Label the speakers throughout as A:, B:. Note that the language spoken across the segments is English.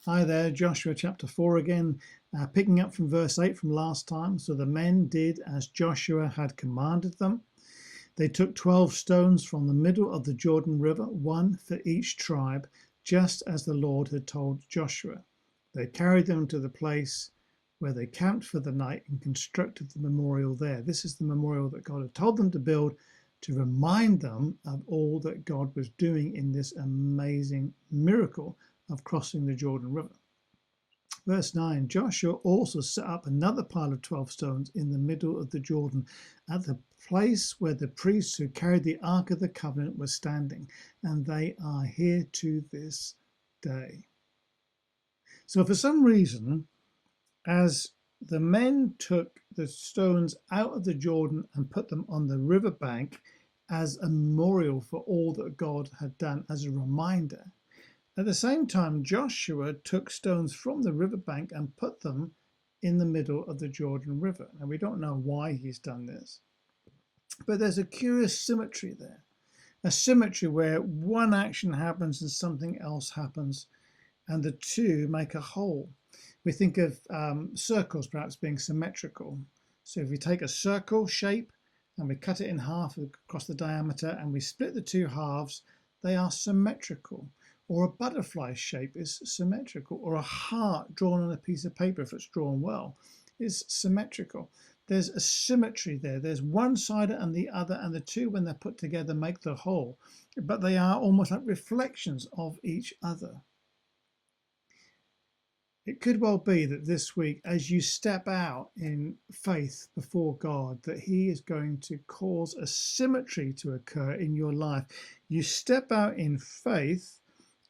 A: Hi there, Joshua chapter 4 again, picking up from verse 8 from last time. So the men did as Joshua had commanded them. They took 12 stones from the middle of the Jordan River, one for each tribe, just as the Lord had told Joshua. They carried them to the place where they camped for the night and constructed the memorial there. This is the memorial that God had told them to build to remind them of all that God was doing in this amazing miracle of crossing the Jordan River. Verse 9, Joshua also set up another pile of 12 stones in the middle of the Jordan at the place where the priests who carried the Ark of the Covenant were standing, and they are here to this day. So for some reason, as the men took the stones out of the Jordan and put them on the riverbank as a memorial for all that God had done, as a reminder, at the same time, Joshua took stones from the riverbank and put them in the middle of the Jordan River. Now, we don't know why he's done this, but there's a curious symmetry there. A symmetry where one action happens and something else happens, and the two make a whole. We think of circles perhaps being symmetrical. So if we take a circle shape and we cut it in half across the diameter and we split the two halves, they are symmetrical. Or a butterfly shape is symmetrical, or a heart drawn on a piece of paper, if it's drawn well, is symmetrical. There's a symmetry there. There's one side and the other, and the two, when they're put together, make the whole. But they are almost like reflections of each other. It could well be that this week, as you step out in faith before God, that He is going to cause a symmetry to occur in your life. You step out in faith,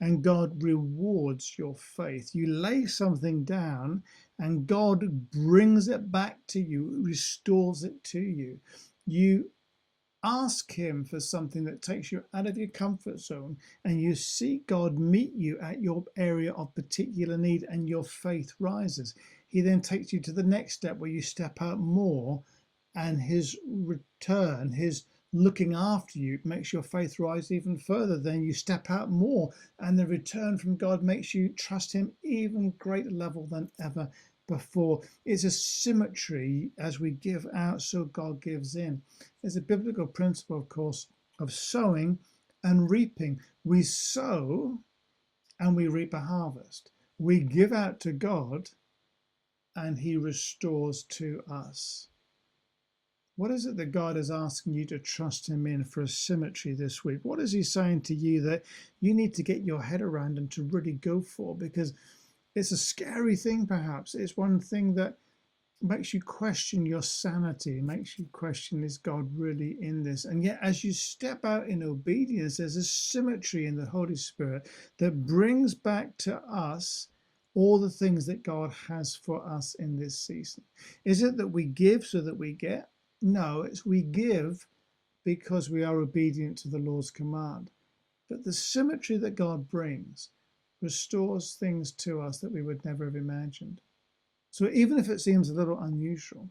A: and God rewards your faith. You lay something down and God brings it back to you, restores it to you. You ask Him for something that takes you out of your comfort zone, and you see God meet you at your area of particular need, and your faith rises. He then takes you to the next step where you step out more, and His return, His looking after you, makes your faith rise even further. Then you step out more, and the return from God makes you trust Him even greater level than ever before. It's a symmetry. As we give out, so God gives in. There's a biblical principle, of course, of sowing and reaping. We sow and we reap a harvest. We give out to God and He restores to us. What is it that God is asking you to trust Him in for a symmetry this week? What is He saying to you that you need to get your head around and to really go for? Because it's a scary thing, perhaps. It's one thing that makes you question your sanity, makes you question, is God really in this? And yet, as you step out in obedience, there's a symmetry in the Holy Spirit that brings back to us all the things that God has for us in this season. Is it that we give so that we get? No, it's we give because we are obedient to the Lord's command. But the symmetry that God brings restores things to us that we would never have imagined. So even if it seems a little unusual,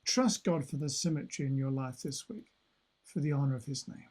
A: trust God for the symmetry in your life this week, for the honor of His name.